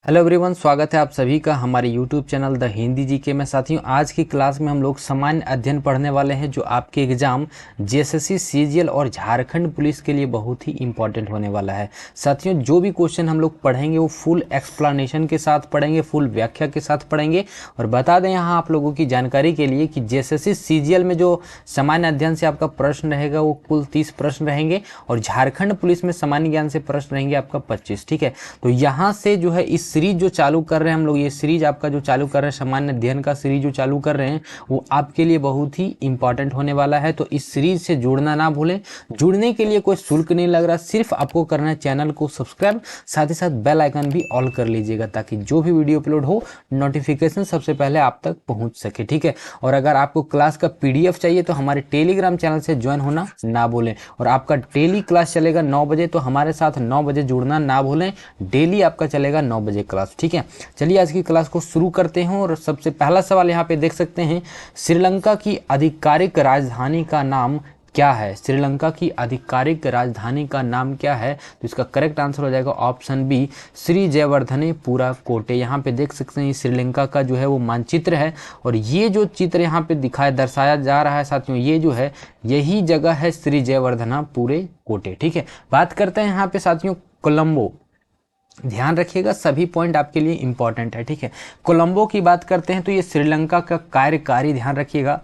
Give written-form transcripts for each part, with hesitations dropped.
Hello everyone, स्वागत है आप सभी का हमारे YouTube channel the Hindi GK में। साथियों, आज की क्लास में हम लोग सामान्य अध्ययन पढ़ने वाले हैं जो आपके एग्जाम जेएसएससी सीजीएल और झारखंड पुलिस के लिए बहुत ही इंपॉर्टेंट होने वाला है। साथियों, जो भी क्वेश्चन हम लोग पढ़ेंगे वो फुल एक्सप्लेनेशन के साथ पढ़ेंगे, फुल व्याख्या के साथ पढ़ेंगे। और बता दें यहाँ आप लोगों की जानकारी के लिए कि जेएसएससी सीजीएल में जो सामान्य अध्ययन से आपका प्रश्न रहेगा वो कुल 30 प्रश्न रहेंगे और झारखंड पुलिस में सामान्य ज्ञान से प्रश्न रहेंगे आपका 25। ठीक है, तो यहाँ से जो है इस सीरीज जो चालू कर रहे हैं हम लोग, ये सीरीज आपका जो चालू कर रहे हैं, सामान्य अध्ययन का सीरीज जो चालू कर रहे हैं वो आपके लिए बहुत ही इंपॉर्टेंट होने वाला है। तो इस सीरीज से जुड़ना ना भूलें। जुड़ने के लिए कोई शुल्क नहीं लग रहा, सिर्फ आपको करना है चैनल को सब्सक्राइब, साथ ही साथ बेल आइकन भी ऑल कर लीजिएगा ताकि जो भी वीडियो अपलोड हो नोटिफिकेशन सबसे पहले आप तक पहुंच सके। ठीक है, और अगर आपको क्लास का पीडीएफ चाहिए तो हमारे टेलीग्राम चैनल से ज्वाइन होना ना भूलें। और आपका डेली क्लास चलेगा 9 बजे, तो हमारे साथ 9 बजे जुड़ना ना भूलें। डेली आपका चलेगा 9 बजे क्लास। ठीक है, चलिए आज की क्लास को शुरू करते हैं। और सबसे पहला सवाल यहाँ पे देख सकते हैं, श्रीलंका की आधिकारिक राजधानी का नाम क्या है? श्रीलंका की आधिकारिक राजधानी का नाम क्या है? तो इसका करेक्ट आंसर हो जाएगा ऑप्शन बी, श्री जयवर्धनेपुरा कोटे। यहाँ पे देख सकते हैं श्रीलंका का जो है वो मानचित्र है और ये जो चित्र यहाँ पे दिखाया दर्शाया जा रहा है साथियों, ये जो है यही जगह है श्री जयवर्धनेपुरा कोटे। ठीक है, बात करते हैं यहाँ पे साथियों कोलंबो। ध्यान रखिएगा, सभी पॉइंट आपके लिए इंपॉर्टेंट है। ठीक है, कोलंबो की बात करते हैं तो ये श्रीलंका का कार्यकारी, ध्यान रखिएगा,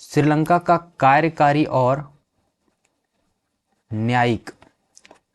श्रीलंका का कार्यकारी और न्यायिक,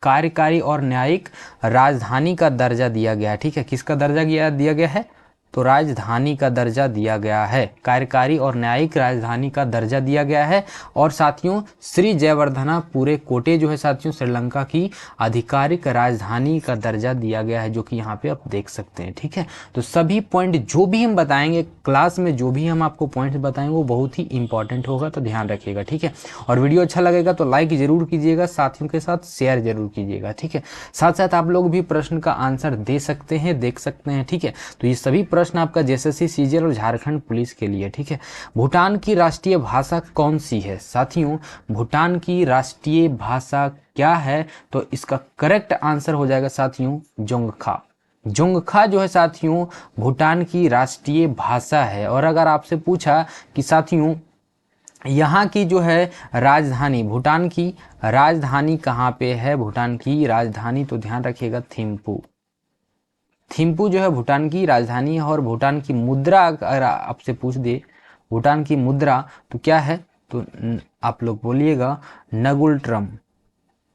कार्यकारी और न्यायिक राजधानी का दर्जा दिया गया है। ठीक है, किसका दर्जा दिया गया है? तो राजधानी का दर्जा दिया गया है, कार्यकारी और न्यायिक राजधानी का दर्जा दिया गया है। और साथियों श्री जयवर्धनेपुरा कोटे जो है साथियों श्रीलंका की आधिकारिक राजधानी का दर्जा दिया गया है, जो कि यहाँ पे आप देख सकते हैं। ठीक है, तो सभी पॉइंट जो भी हम बताएंगे क्लास में, जो भी हम आपको पॉइंट बताएंगे वो बहुत ही इंपॉर्टेंट होगा, तो ध्यान रखिएगा। ठीक है, और वीडियो अच्छा लगेगा तो लाइक जरूर कीजिएगा, साथियों के साथ शेयर जरूर कीजिएगा। ठीक है, साथ साथ आप लोग भी प्रश्न का आंसर दे सकते हैं, देख सकते हैं। ठीक है, तो ये सभी प्रश्न आपका जेएसएससी सीजीएल और झारखंड पुलिस के लिए। ठीक है, भूटान की राष्ट्रीय भाषा कौन सी है? साथियों, भूटान की राष्ट्रीय भाषा क्या है? तो इसका करेक्ट आंसर हो जाएगा साथियों जोंगखा। जोंगखा जो है साथियों भूटान की राष्ट्रीय भाषा है। और अगर आपसे पूछा कि साथियों यहाँ की जो है राजधानी, भूटान की राजधानी कहाँ पे है? भूटान की राजधानी तो ध्यान रखिएगा थिम्पू। थिम्पू जो है भूटान की राजधानी है। और भूटान की मुद्रा अगर आपसे पूछ दे भूटान की मुद्रा तो क्या है? तो आप लोग बोलिएगा नगुल ट्रम।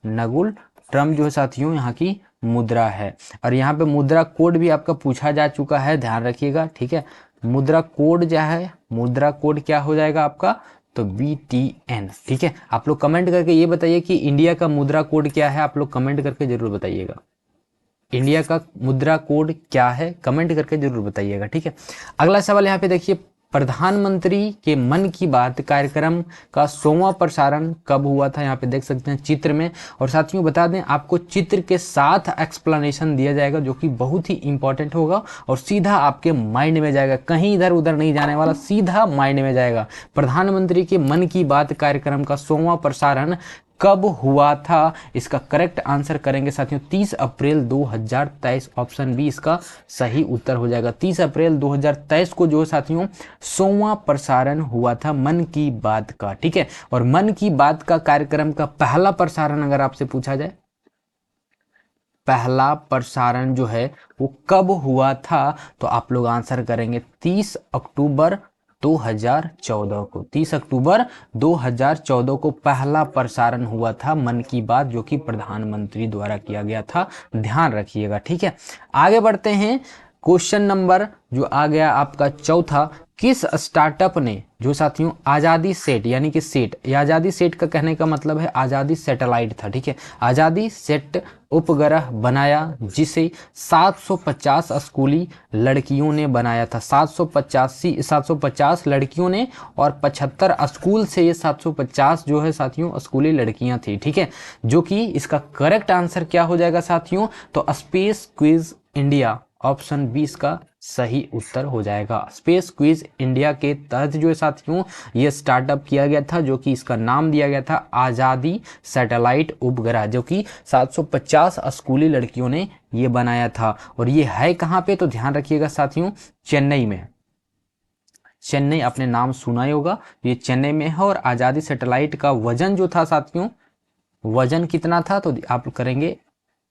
नगुल ट्रम जो है साथियों यहाँ की मुद्रा है। और यहाँ पे मुद्रा कोड भी आपका पूछा जा चुका है, ध्यान रखिएगा। ठीक है, मुद्रा कोड जो है, मुद्रा कोड क्या हो जाएगा आपका? तो BTN। ठीक है, आप लोग कमेंट करके ये बताइए कि इंडिया का मुद्रा कोड क्या है, आप लोग कमेंट करके जरूर बताइएगा। इंडिया का मुद्रा कोड क्या है, कमेंट करके जरूर बताइएगा। ठीक है, अगला सवाल यहाँ पे देखिए, प्रधानमंत्री के मन की बात कार्यक्रम का 100वां प्रसारण कब हुआ था? यहाँ पे देख सकते हैं चित्र में। और साथियों बता दें आपको चित्र के साथ एक्सप्लेनेशन दिया जाएगा जो कि बहुत ही इंपॉर्टेंट होगा और सीधा आपके माइंड में जाएगा, कहीं इधर उधर नहीं जाने वाला, सीधा माइंड में जाएगा। प्रधानमंत्री के मन की बात कार्यक्रम का 100वां प्रसारण कब हुआ था? इसका करेक्ट आंसर करेंगे साथियों 30 अप्रैल 2023। ऑप्शन बी इसका सही उत्तर हो जाएगा। 30 अप्रैल 2023 को जो है साथियों 100वां प्रसारण हुआ था मन की बात का। ठीक है, और मन की बात का कार्यक्रम का पहला प्रसारण अगर आपसे पूछा जाए, पहला प्रसारण जो है वो कब हुआ था? तो आप लोग आंसर करेंगे 30 अक्टूबर 2014 को। 30 अक्टूबर 2014 को पहला प्रसारण हुआ था मन की बात, जो कि प्रधानमंत्री द्वारा किया गया था, ध्यान रखिएगा। ठीक है, आगे बढ़ते हैं। क्वेश्चन नंबर जो आ गया आपका चौथा, किस स्टार्टअप ने जो साथियों आज़ादी सेट, यानी कि सेट, ये आज़ादी सेट का कहने का मतलब है आज़ादी सैटेलाइट था। ठीक है, आज़ादी सेट उपग्रह बनाया जिसे 750 स्कूली लड़कियों ने बनाया था। 750 लड़कियों ने और 75 स्कूल से ये 750 जो है साथियों स्कूली लड़कियां थी। ठीक है, जो कि इसका करेक्ट आंसर क्या हो जाएगा साथियों? तो स्पेस क्विज इंडिया ऑप्शन 20 का सही उत्तर हो जाएगा। स्पेस क्विज इंडिया के तहत जो है साथियों ये स्टार्टअप किया गया था, जो कि इसका नाम दिया गया था आज़ादी सैटेलाइट उपग्रह, जो कि 750 स्कूली लड़कियों ने ये बनाया था। और ये है कहाँ पे, तो ध्यान रखिएगा साथियों, चेन्नई में। चेन्नई आपने नाम सुना ही होगा, ये चेन्नई में है। और आज़ादी सैटेलाइट का वजन जो था साथियों, वजन कितना था, तो आप करेंगे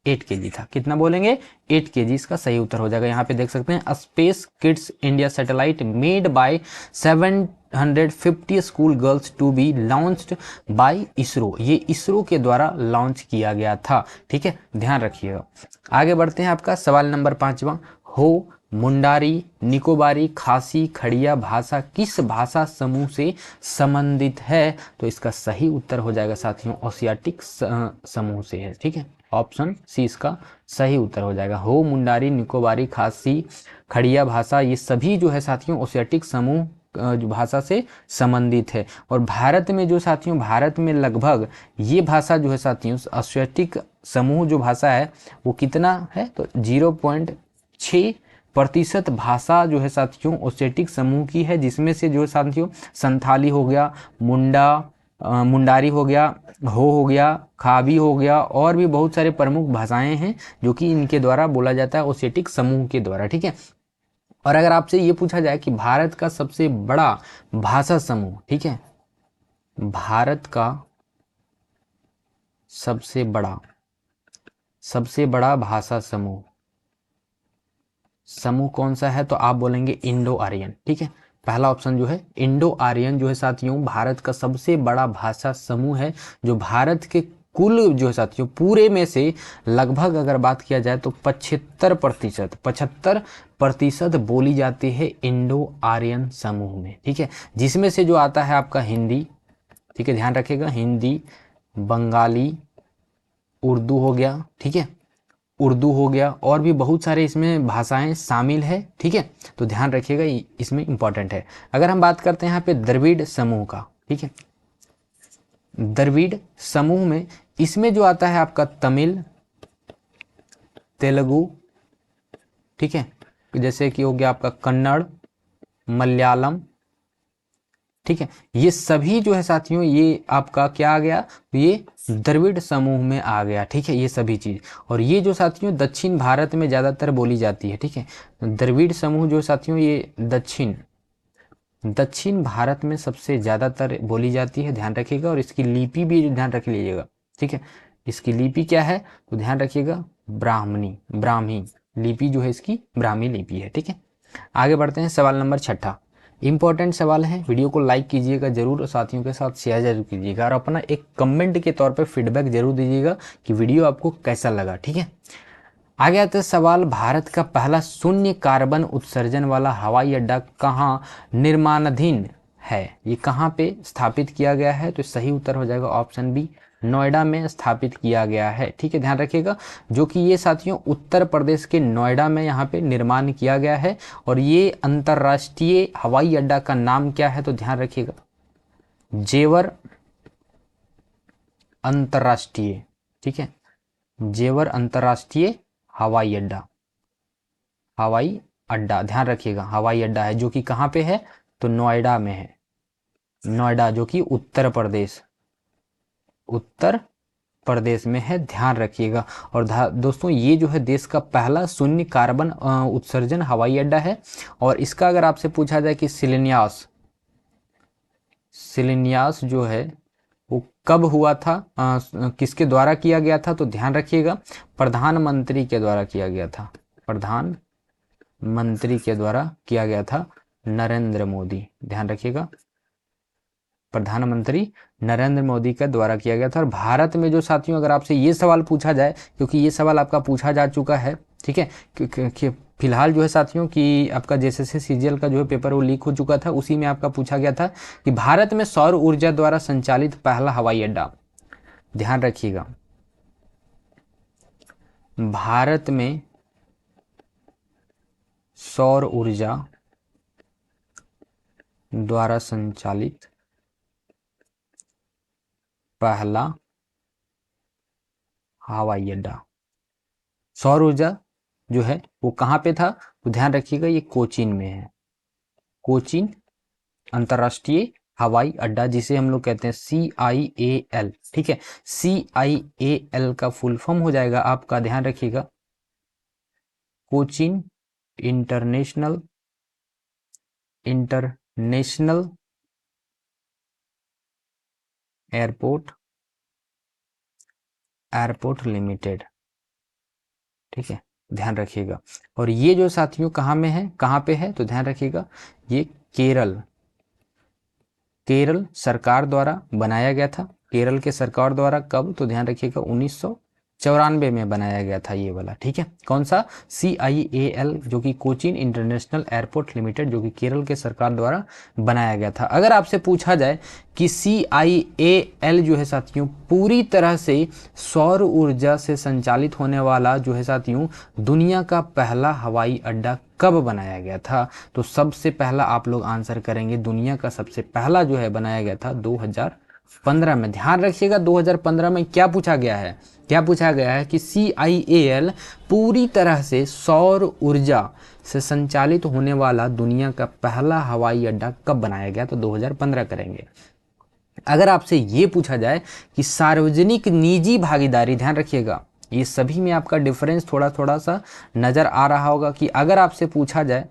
8 केजी था। कितना बोलेंगे, 8 केजी इसका सही उत्तर हो जाएगा। यहाँ पे देख सकते हैं Space Kidz India satellite made by 750 school girls to be launched by ISRO, ये इसरो के द्वारा लॉन्च किया गया था। ठीक है, ध्यान रखिएगा। आगे बढ़ते हैं, आपका सवाल नंबर 5वां, हो मुंडारी निकोबारी खासी खड़िया भाषा किस भाषा समूह से संबंधित है, तो इसका सही उत्तर हो जाएगा साथियों ओसियाटिक समूह से है। ठीक है, ऑप्शन सी इसका सही उत्तर हो जाएगा। हो मुंडारी निकोबारी खासी खड़िया भाषा ये सभी जो है साथियों ओसियाटिक समूह जो भाषा से संबंधित है। और भारत में जो साथियों, भारत में लगभग ये भाषा जो है साथियों ओसियाटिक समूह जो भाषा है वो कितना है, तो 0.6% भाषा जो है साथियों ओसियाटिक समूह की है, जिसमें से जो है साथियों संथाली हो गया, मुंडारी हो गया, हो गया, खाबी हो गया, और भी बहुत सारे प्रमुख भाषाएं हैं जो कि इनके द्वारा बोला जाता है ओसेटिक समूह के द्वारा। ठीक है, और अगर आपसे ये पूछा जाए कि भारत का सबसे बड़ा भाषा समूह, ठीक है, भारत का सबसे बड़ा भाषा समूह कौन सा है, तो आप बोलेंगे इंडो आर्यन। ठीक है, पहला ऑप्शन जो है इंडो आर्यन जो है साथियों भारत का सबसे बड़ा भाषा समूह है, जो भारत के कुल जो है साथियों पूरे में से लगभग अगर बात किया जाए तो 75% बोली जाती है इंडो आर्यन समूह में। ठीक है, जिसमें से जो आता है आपका हिंदी, ठीक है ध्यान रखिएगा, हिंदी, बंगाली, उर्दू हो गया, ठीक है, उर्दू हो गया, और भी बहुत सारे इसमें भाषाएं शामिल है। ठीक है, तो ध्यान रखिएगा इसमें इंपॉर्टेंट है। अगर हम बात करते हैं यहाँ पे द्रविड़ समूह का, ठीक है, द्रविड़ समूह में इसमें जो आता है आपका तमिल, तेलुगु, ठीक है, जैसे कि हो गया आपका कन्नड़, मलयालम, ठीक है, ये सभी जो है साथियों ये आपका क्या आ गया, ये द्रविड़ समूह में आ गया। ठीक है, ये सभी चीज, और ये जो साथियों दक्षिण भारत में ज्यादातर बोली जाती है। ठीक है, द्रविड़ समूह जो साथियों ये दक्षिण भारत में सबसे ज़्यादातर बोली जाती है, ध्यान रखिएगा। और इसकी लिपि भी ध्यान रख लीजिएगा। ठीक है, इसकी लिपि क्या है, तो ध्यान रखिएगा ब्राह्मी लिपि जो है इसकी ब्राह्मी लिपि है। ठीक है, आगे बढ़ते हैं, सवाल नंबर 6, इंपॉर्टेंट सवाल है, वीडियो को लाइक कीजिएगा जरूर और साथियों के साथ शेयर जरूर कीजिएगा, और अपना एक कमेंट के तौर पर फीडबैक जरूर दीजिएगा कि वीडियो आपको कैसा लगा। ठीक है, आगे आता है सवाल, भारत का पहला शून्य कार्बन उत्सर्जन वाला हवाई अड्डा कहाँ निर्माणाधीन है, ये कहाँ पे स्थापित किया गया है, तो सही उत्तर हो जाएगा ऑप्शन बी, नोएडा में स्थापित किया गया है। ठीक है, ध्यान रखिएगा, जो कि ये साथियों उत्तर प्रदेश के नोएडा में यहाँ पे निर्माण किया गया है। और ये अंतर्राष्ट्रीय हवाई अड्डा का नाम क्या है, तो ध्यान रखिएगा जेवर अंतर्राष्ट्रीय, ठीक है, जेवर अंतर्राष्ट्रीय हवाई अड्डा ध्यान रखिएगा हवाई अड्डा है, जो कि कहाँ पे है, तो नोएडा में है, नोएडा जो कि उत्तर प्रदेश में है, ध्यान रखिएगा। और दोस्तों ये जो है देश का पहला शून्य कार्बन उत्सर्जन हवाई अड्डा है। और इसका अगर आपसे पूछा जाए कि शिलान्यास जो है वो कब हुआ था, किसके द्वारा किया गया था, तो ध्यान रखिएगा प्रधानमंत्री के द्वारा किया गया था, प्रधानमंत्री के द्वारा किया गया था, नरेंद्र मोदी, ध्यान रखिएगा प्रधानमंत्री नरेंद्र मोदी के द्वारा किया गया था। और भारत में जो साथियों अगर आपसे ये सवाल पूछा जाए, क्योंकि ये सवाल आपका पूछा जा चुका है, ठीक है, क्योंकि फिलहाल जो है साथियों कि आपका जेएसएससी सीजीएल का जो है पेपर वो लीक हो चुका था, उसी में आपका पूछा गया था कि भारत में सौर ऊर्जा द्वारा संचालित पहला हवाई अड्डा, ध्यान रखिएगा भारत में सौर ऊर्जा द्वारा संचालित पहला हवाई अड्डा, सौर ऊर्जा जो है वो कहाँ पे था, तो ध्यान रखिएगा ये कोचीन में है। कोचीन अंतर्राष्ट्रीय हवाई अड्डा, जिसे हम लोग कहते हैं CIAL, ठीक है। CIAL का फुल फॉर्म हो जाएगा आपका, ध्यान रखिएगा, Cochin international international airport airport limited, ठीक है, ध्यान रखिएगा। और ये जो साथियों कहाँ में है, कहाँ पे है, तो ध्यान रखिएगा ये केरल केरल सरकार द्वारा बनाया गया था। केरल के सरकार द्वारा कब, तो ध्यान रखिएगा 1994 में बनाया गया था ये वाला, ठीक है। कौन सा, CIAL, जो कि कोचीन इंटरनेशनल एयरपोर्ट लिमिटेड, जो कि केरल के सरकार द्वारा बनाया गया था। अगर आपसे पूछा जाए कि CIAL जो है साथियों पूरी तरह से सौर ऊर्जा से संचालित होने वाला जो है साथियों दुनिया का पहला हवाई अड्डा कब बनाया गया था, तो सबसे पहला आप लोग आंसर करेंगे दुनिया का सबसे पहला जो है बनाया गया था 2015 में। ध्यान रखिएगा 2015 में क्या पूछा गया है, क्या पूछा गया है कि CIAL पूरी तरह से सौर ऊर्जा से संचालित होने वाला दुनिया का पहला हवाई अड्डा कब बनाया गया, तो 2015 करेंगे। अगर आपसे ये पूछा जाए कि सार्वजनिक निजी भागीदारी, ध्यान रखिएगा ये सभी में आपका डिफरेंस थोड़ा थोड़ा सा नजर आ रहा होगा कि अगर आपसे पूछा जाए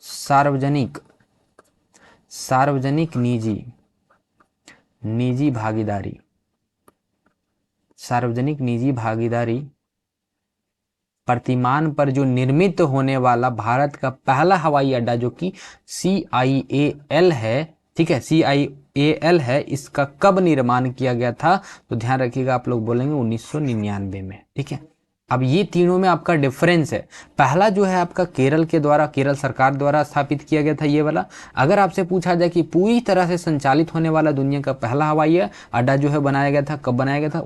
सार्वजनिक सार्वजनिक निजी निजी भागीदारी, सार्वजनिक निजी भागीदारी प्रतिमान पर जो निर्मित होने वाला भारत का पहला हवाई अड्डा जो कि CIAL है, ठीक है, CIAL है, इसका कब निर्माण किया गया था, तो ध्यान रखिएगा आप लोग बोलेंगे 1999 में, ठीक है। अब ये तीनों में आपका डिफरेंस है। पहला जो है आपका केरल के द्वारा, केरल सरकार द्वारा स्थापित किया गया था ये वाला। अगर आपसे पूछा जाए कि पूरी तरह से संचालित होने वाला दुनिया का पहला हवाई अड्डा जो है बनाया गया था, कब बनाया गया था,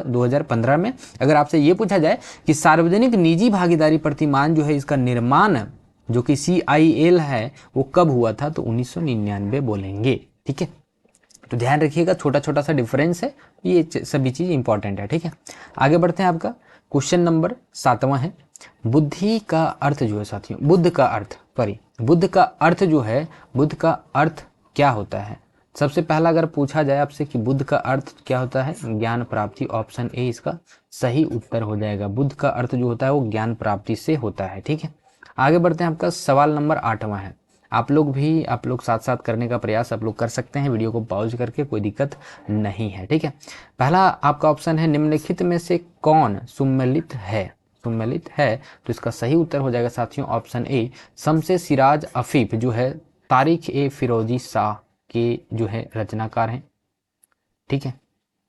2015 में। अगर आपसे ये पूछा जाए कि सार्वजनिक निजी भागीदारी प्रतिमान जो है इसका निर्माण जो कि CIAL है वो कब हुआ था, तो 1999 बोलेंगे, ठीक है। तो ध्यान रखिएगा छोटा छोटा सा डिफरेंस है, ये सभी चीज इंपॉर्टेंट है, ठीक है। आगे बढ़ते हैं, आपका क्वेश्चन नंबर 7वां है, बुद्धि का अर्थ जो है साथियों, बुद्ध का अर्थ, बुद्ध का अर्थ जो है, बुद्ध का अर्थ क्या होता है। सबसे पहला अगर पूछा जाए आपसे कि बुद्ध का अर्थ क्या होता है, ज्ञान प्राप्ति, ऑप्शन ए इसका सही उत्तर हो जाएगा। बुद्ध का अर्थ जो होता है वो ज्ञान प्राप्ति से होता है, ठीक है। आगे बढ़ते हैं, आपका सवाल नंबर 8वां है। आप लोग साथ साथ करने का प्रयास आप लोग कर सकते हैं, वीडियो को पॉज करके, कोई दिक्कत नहीं है, ठीक है। पहला आपका ऑप्शन है, निम्नलिखित में से कौन सुमेलित है, सुमेलित है, तो इसका सही उत्तर हो जाएगा साथियों ऑप्शन ए, शम्से सिराज अफीफ जो है तारिख ए फिरोजी शाह के जो है रचनाकार हैं, ठीक है।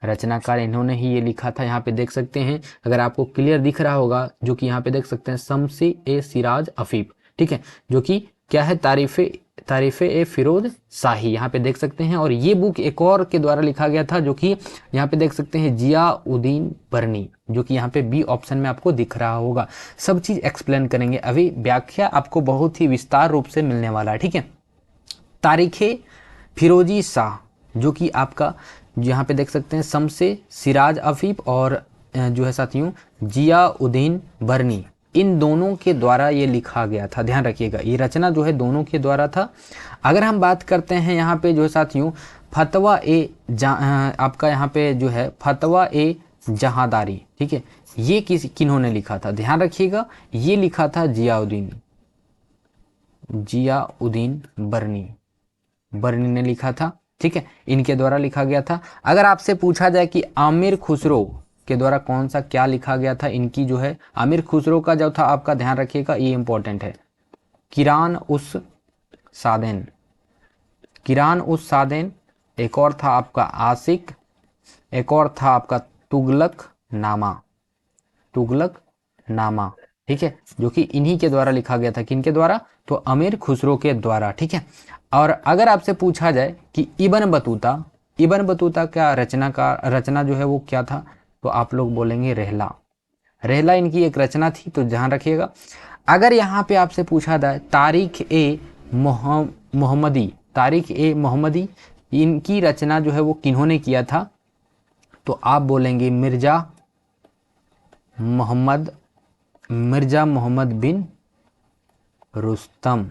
रचनाकार इन्होंने ही ये लिखा था, यहाँ पे देख सकते हैं, अगर आपको क्लियर दिख रहा होगा, जो कि यहाँ पे देख सकते हैं शम्से ए सिराज अफीफ, ठीक है, जो कि क्या है, तारीफे ए फिरोज शाही, यहाँ पे देख सकते हैं। और ये बुक एक और के द्वारा लिखा गया था, जो कि यहाँ पे देख सकते हैं जियाउद्दीन बरनी, जो कि यहाँ पे बी ऑप्शन में आपको दिख रहा होगा। सब चीज एक्सप्लेन करेंगे, अभी व्याख्या आपको बहुत ही विस्तार रूप से मिलने वाला है, ठीक है। तारीखे फिरोजी शाह, जो कि आपका यहाँ पे देख सकते हैं शम्से सिराज अफीफ और जो है साथियों जियाउद्दीन बरनी, इन दोनों के द्वारा ये लिखा गया था। ध्यान रखिएगा ये रचना जो है दोनों के द्वारा था। अगर हम बात करते हैं यहाँ पे जो है साथियों फतवा ए आपका यहाँ पे जो है फतवा ए जहादारी, ठीक है, ये किन्होंने लिखा था, ध्यान रखिएगा ये लिखा था जियाउद्दीन बरनी ने लिखा था, ठीक है, इनके द्वारा लिखा गया था। अगर आपसे पूछा जाए कि आमिर खुसरो के द्वारा कौन सा क्या लिखा गया था, इनकी जो है आमिर खुसरो का जो था आपका, ध्यान रखिएगा ये इंपॉर्टेंट है, किरान उस सादेन, एक और था आपका आशिक, एक और था आपका तुगलकनामा, ठीक है, जो कि इन्हीं के द्वारा लिखा गया था। किनके द्वारा, तो अमीर खुसरो के द्वारा, ठीक है। और अगर आपसे पूछा जाए कि इब्न बतूता क्या रचना जो है वो क्या था, तो आप लोग बोलेंगे रहला इनकी एक रचना थी, तो ध्यान रखिएगा। अगर यहाँ पे आपसे पूछा जाए तारीख ए मोहम्मदी, इनकी रचना जो है वो किन्होंने किया था, तो आप बोलेंगे मिर्जा मोहम्मद मिर्जा मोहम्मद बिन रुस्तम,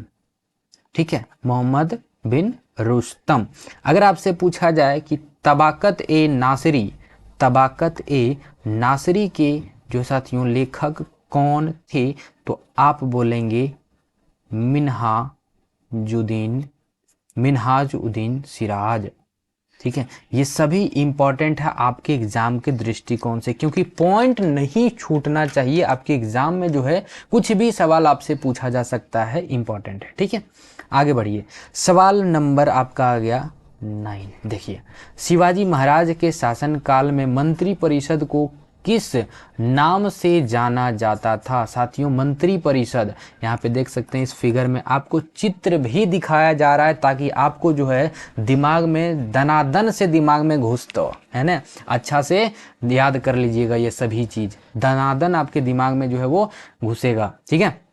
ठीक है, मोहम्मद बिन रुस्तम। अगर आपसे पूछा जाए कि तबाकत ए नासिरी, तबाकत ए नासिरी के जो साथियों लेखक कौन थे, तो आप बोलेंगे मिन्हाजुद्दीन, मिन्हाजुद्दीन सिराज, ठीक है। ये सभी इंपॉर्टेंट है आपके एग्जाम के दृष्टिकोण से, क्योंकि पॉइंट नहीं छूटना चाहिए। आपके एग्जाम में जो है कुछ भी सवाल आपसे पूछा जा सकता है, इंपॉर्टेंट है, ठीक है। आगे बढ़िए, सवाल नंबर आपका आ गया 9। देखिए, शिवाजी महाराज के शासनकाल में मंत्री परिषद को किस नाम से जाना जाता था। साथियों, मंत्री परिषद, यहाँ पे देख सकते हैं इस फिगर में आपको चित्र भी दिखाया जा रहा है, ताकि आपको जो है दिमाग में दनादन से दिमाग में घुस तो है ना, अच्छा से याद कर लीजिएगा। ये सभी चीज दनादन आपके दिमाग में जो है वो घुसेगा, ठीक है।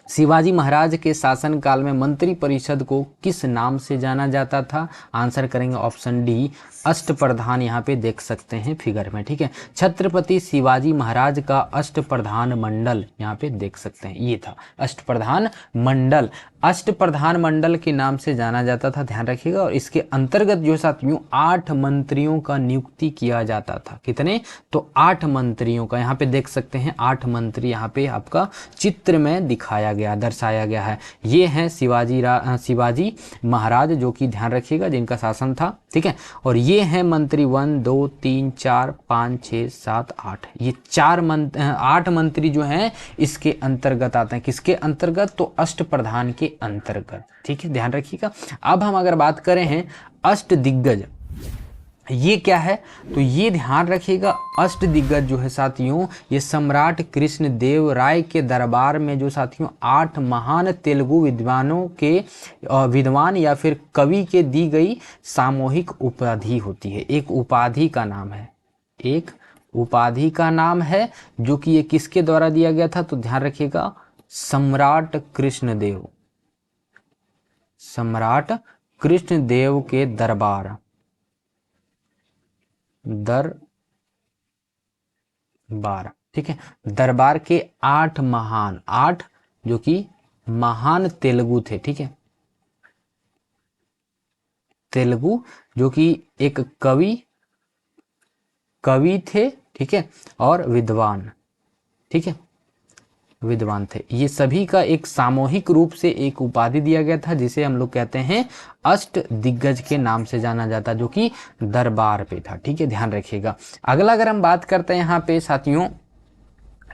शिवाजी महाराज के शासनकाल में मंत्री परिषद को किस नाम से जाना जाता था। आंसर करेंगे ऑप्शन डी, अष्टप्रधान। यहाँ पे देख सकते हैं फिगर में, ठीक है। छत्रपति शिवाजी महाराज का अष्टप्रधान मंडल, यहाँ पे देख सकते हैं ये था अष्टप्रधान मंडल। अष्टप्रधान मंडल के नाम से जाना जाता था, ध्यान रखिएगा। और इसके अंतर्गत जो साथियों 8 मंत्रियों का नियुक्ति किया जाता था। कितने, तो 8 मंत्रियों का। यहाँ पे देख सकते हैं 8 मंत्री यहाँ पे आपका चित्र में दिखाया गया, दर्शाया गया है। ये हैं शिवाजी महाराज, जो कि ध्यान रखिएगा जिनका शासन था, ठीक है। और ये हैं मंत्री 1 2 3 4 5 6 7 8, ये 8 मंत्री जो हैं इसके अंतर्गत आते हैं। किसके अंतर्गत, तो अष्टप्रधान के अंतर्गत, ठीक है, ध्यान रखिएगा। अब हम अगर बात करें हैं अष्ट दिग्गज, ये क्या है, तो ये ध्यान रखिएगा अष्ट दिग्गज जो है साथियों, ये सम्राट कृष्ण देव राय के दरबार में जो साथियों 8 महान तेलुगु विद्वानों के विद्वान या फिर कवि के दी गई सामूहिक उपाधि होती है। एक उपाधि का नाम है, एक उपाधि का नाम है, जो कि ये किसके द्वारा दिया गया था, तो ध्यान रखिएगा सम्राट कृष्णदेव, सम्राट कृष्णदेव के दरबार ठीक है। दरबार के 8 महान, 8 जो कि महान तेलुगु थे, ठीक है, तेलुगु जो कि एक कवि थे, ठीक है, और विद्वान, ठीक है, विद्वान थे। ये सभी का एक सामूहिक रूप से एक उपाधि दिया गया था, जिसे हम लोग कहते हैं अष्ट दिग्गज के नाम से जाना जाता, जो कि दरबार पे था, ठीक है, ध्यान रखिएगा। अगला अगर हम बात करते हैं यहाँ पे साथियों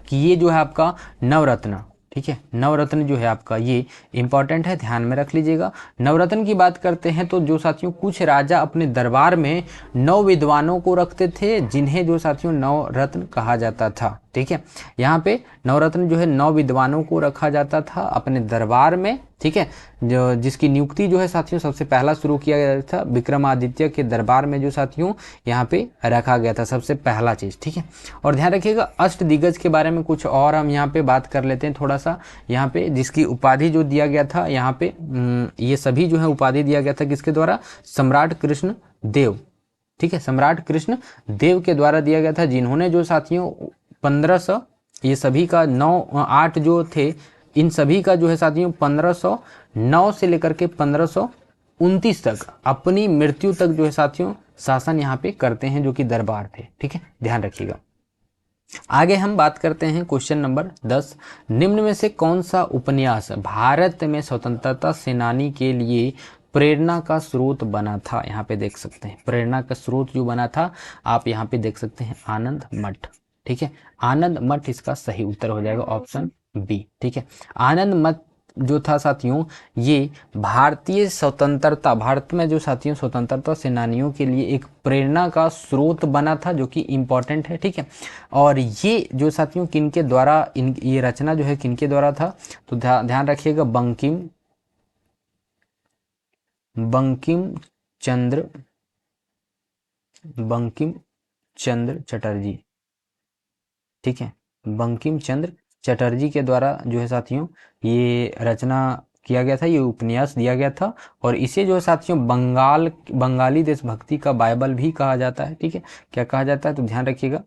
कि ये जो है आपका नवरत्न, ठीक है, नवरत्न जो है आपका ये इंपॉर्टेंट है, ध्यान में रख लीजिएगा। नवरत्न की बात करते हैं तो जो साथियों कुछ राजा अपने दरबार में 9 विद्वानों को रखते थे, जिन्हें जो साथियों नवरत्न कहा जाता था, ठीक है। यहाँ पे नवरत्न जो है 9 विद्वानों को रखा जाता था अपने दरबार में, ठीक है, जो जिसकी नियुक्ति जो है साथियों सबसे पहला शुरू किया गया था विक्रमादित्य के दरबार में, जो साथियों यहाँ पे रखा गया था सबसे पहला चीज, ठीक है। और ध्यान रखिएगा अष्ट दिग्गज के बारे में कुछ और हम यहाँ पे बात कर लेते हैं थोड़ा सा। यहाँ पे जिसकी उपाधि जो दिया गया था, यहाँ पे ये सभी जो है उपाधि दिया गया था किसके द्वारा, सम्राट कृष्ण देव, ठीक है, सम्राट कृष्ण देव के द्वारा दिया गया था, जिन्होंने जो साथियों 1500, ये सभी का 8 जो थे, इन सभी का जो है साथियों 1509 से लेकर के 1529 तक अपनी मृत्यु तक जो है साथियों शासन यहाँ पे करते हैं, जो कि दरबार थे, ठीक है, ध्यान रखिएगा। आगे हम बात करते हैं क्वेश्चन नंबर 10, निम्न में से कौन सा उपन्यास भारत में स्वतंत्रता सेनानी के लिए प्रेरणा का स्रोत बना था। यहाँ पे देख सकते हैं प्रेरणा का स्रोत जो बना था, आप यहाँ पे देख सकते हैं आनंद मठ, ठीक है, आनंद मठ इसका सही उत्तर हो जाएगा ऑप्शन बी, ठीक है। आनंद मठ जो था साथियों, ये भारतीय स्वतंत्रता, भारत में जो साथियों स्वतंत्रता सेनानियों के लिए एक प्रेरणा का स्रोत बना था, जो कि इम्पोर्टेंट है, ठीक है। और ये जो साथियों किनके द्वारा, ये रचना जो है किनके द्वारा था, तो ध्यान रखिएगा बंकिम चंद्र चटर्जी, ठीक है, बंकिम चंद्र चटर्जी के द्वारा जो है साथियों ये रचना किया गया था, ये उपन्यास दिया गया था। और इसे जो है साथियों बंगाली देशभक्ति का बाइबल भी कहा जाता है, ठीक है, क्या कहा जाता है, तो ध्यान रखिएगा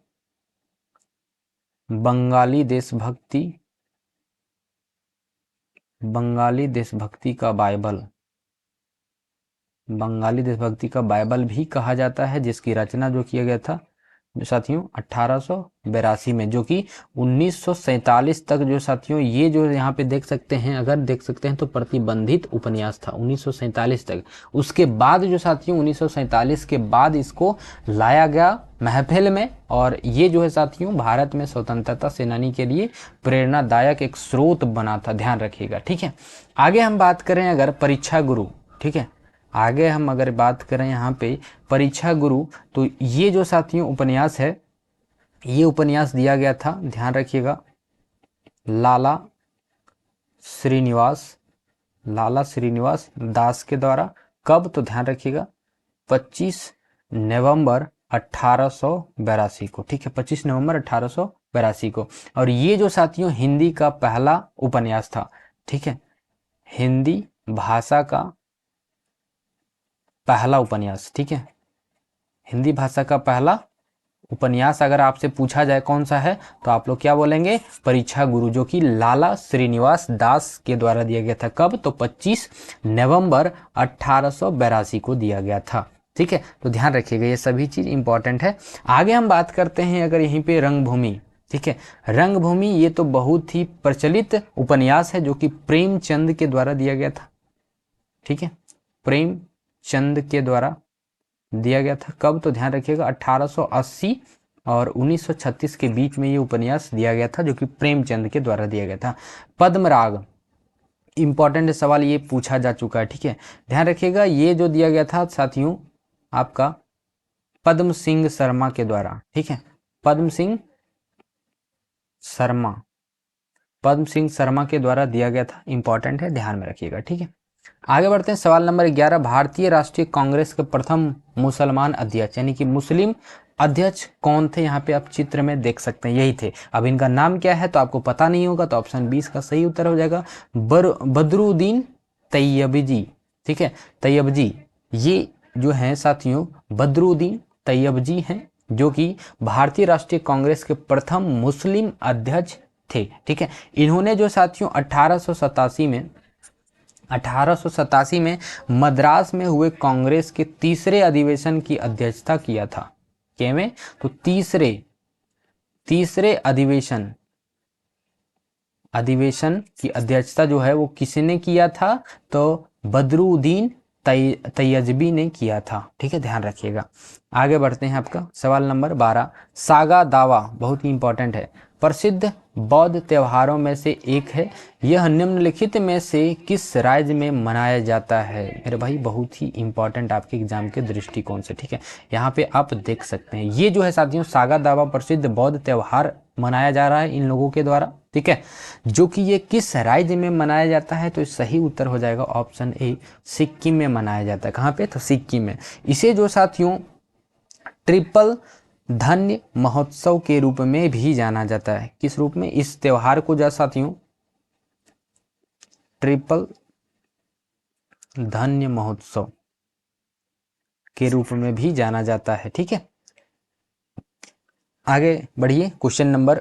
बंगाली देशभक्ति बंगाली देशभक्ति का बाइबल, बंगाली देशभक्ति का बाइबल भी कहा जाता है, जिसकी रचना जो किया गया था जो साथियों 1882 में, जो कि 1947 तक जो साथियों ये जो यहाँ पे देख सकते हैं, अगर देख सकते हैं तो प्रतिबंधित उपन्यास था 1947 तक। उसके बाद जो साथियों 1947 के बाद इसको लाया गया महफिल में, और ये जो है साथियों भारत में स्वतंत्रता सेनानी के लिए प्रेरणादायक एक स्रोत बना था, ध्यान रखिएगा, ठीक है। आगे हम बात करें अगर परीक्षा गुरु, ठीक है, आगे हम अगर बात करें यहाँ पे परीक्षा गुरु, तो ये जो साथियों उपन्यास है, ये उपन्यास दिया गया था, ध्यान रखिएगा, लाला श्रीनिवास, लाला श्रीनिवास दास के द्वारा। कब, तो ध्यान रखिएगा 25 नवंबर 1882 को, ठीक है, 25 नवंबर 1882 को। और ये जो साथियों हिंदी का पहला उपन्यास था, ठीक है, हिंदी भाषा का पहला उपन्यास, ठीक है, हिंदी भाषा का पहला उपन्यास अगर आपसे पूछा जाए कौन सा है, तो आप लोग क्या बोलेंगे, परीक्षा गुरु, जो कि लाला श्रीनिवास दास के द्वारा दिया गया था। कब, तो 25 नवंबर 1882 को दिया गया था, ठीक है। तो ध्यान रखिएगा, ये सभी चीज इंपॉर्टेंट है। आगे हम बात करते हैं अगर यहीं पे रंगभूमि, ठीक है, रंगभूमि ये तो बहुत ही प्रचलित उपन्यास है, जो कि प्रेमचंद के द्वारा दिया गया था, ठीक है, प्रेमचंद के द्वारा दिया गया था। कब, तो ध्यान रखिएगा 1880 और 1936 के बीच में ये उपन्यास दिया गया था, जो कि प्रेमचंद के द्वारा दिया गया था। पद्मराग, इंपॉर्टेंट सवाल ये पूछा जा चुका है, ठीक है, ध्यान रखिएगा, ये जो दिया गया था साथियों आपका पद्म सिंह शर्मा के द्वारा, ठीक है, पद्म सिंह शर्मा, पद्म सिंह शर्मा के द्वारा दिया गया था, इंपॉर्टेंट है, ध्यान में रखिएगा, ठीक है। आगे बढ़ते हैं, सवाल नंबर 11, भारतीय राष्ट्रीय कांग्रेस के प्रथम मुसलमान अध्यक्ष, यानी कि मुस्लिम अध्यक्ष कौन थे, यहाँ पे आप चित्र में देख सकते हैं, यही थे। अब इनका नाम क्या है तो आपको पता नहीं होगा, तो ऑप्शन 20 का सही उत्तर हो जाएगा बदरुद्दीन तैयबजी, ठीक है, तैयबजी, ये जो है साथियों बदरुद्दीन तैयबजी हैं, जो कि भारतीय राष्ट्रीय कांग्रेस के प्रथम मुस्लिम अध्यक्ष थे, ठीक है। इन्होंने जो साथियों 1887 में मद्रास में हुए कांग्रेस के तीसरे अधिवेशन की अध्यक्षता किया था। क्या में, तो तीसरे अधिवेशन की अध्यक्षता जो है वो किसने किया था, तो बदरुद्दीन तैयबजी ने किया था, ठीक है, ध्यान रखिएगा। आगे बढ़ते हैं, आपका सवाल नंबर 12, सागा दावा बहुत ही इंपॉर्टेंट है, प्रसिद्ध बौद्ध त्योहारों में से एक है, यह निम्नलिखित में से किस राज्य में मनाया जाता है। मेरे भाई बहुत ही इंपॉर्टेंट आपके एग्जाम के दृष्टिकोण से, ठीक है, यहाँ पे आप देख सकते हैं, ये जो है साथियों सागा दावा प्रसिद्ध बौद्ध त्योहार मनाया जा रहा है इन लोगों के द्वारा, ठीक है, जो कि ये किस राज्य में मनाया जाता है, तो सही उत्तर हो जाएगा ऑप्शन ए, सिक्किम में मनाया जाता है। कहाँ पे, तो सिक्किम में। इसे जो साथियों ट्रिपल धन्य महोत्सव के रूप में भी जाना जाता है, किस रूप में, इस त्योहार को जो साथियों ट्रिपल धन्य महोत्सव के रूप में भी जाना जाता है, ठीक है। आगे बढ़िए, क्वेश्चन नंबर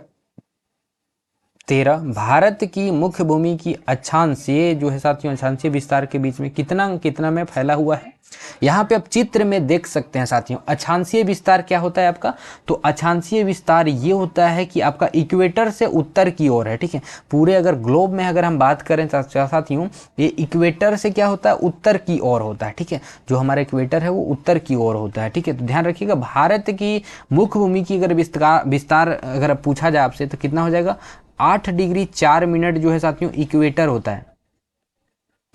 13, भारत की मुख्य भूमि की अक्षांश, ये जो है साथियों अक्षांशीय विस्तार के बीच में कितना में फैला हुआ है। यहाँ पे आप चित्र में देख सकते हैं साथियों, अक्षांशीय विस्तार क्या होता है आपका, तो अक्षांशीय विस्तार ये होता है कि आपका इक्वेटर से उत्तर की ओर है, ठीक है, पूरे अगर ग्लोब में अगर हम बात करें साथियों, ये इक्वेटर से क्या होता है, उत्तर की ओर होता है, ठीक है, जो हमारा इक्वेटर है वो उत्तर की ओर होता है, ठीक है। तो ध्यान रखिएगा, भारत की मुख्य भूमि की अगर विस्तार अगर पूछा जाए आपसे तो कितना हो जाएगा, 8 डिग्री 4 मिनट जो है साथियों इक्वेटर होता है,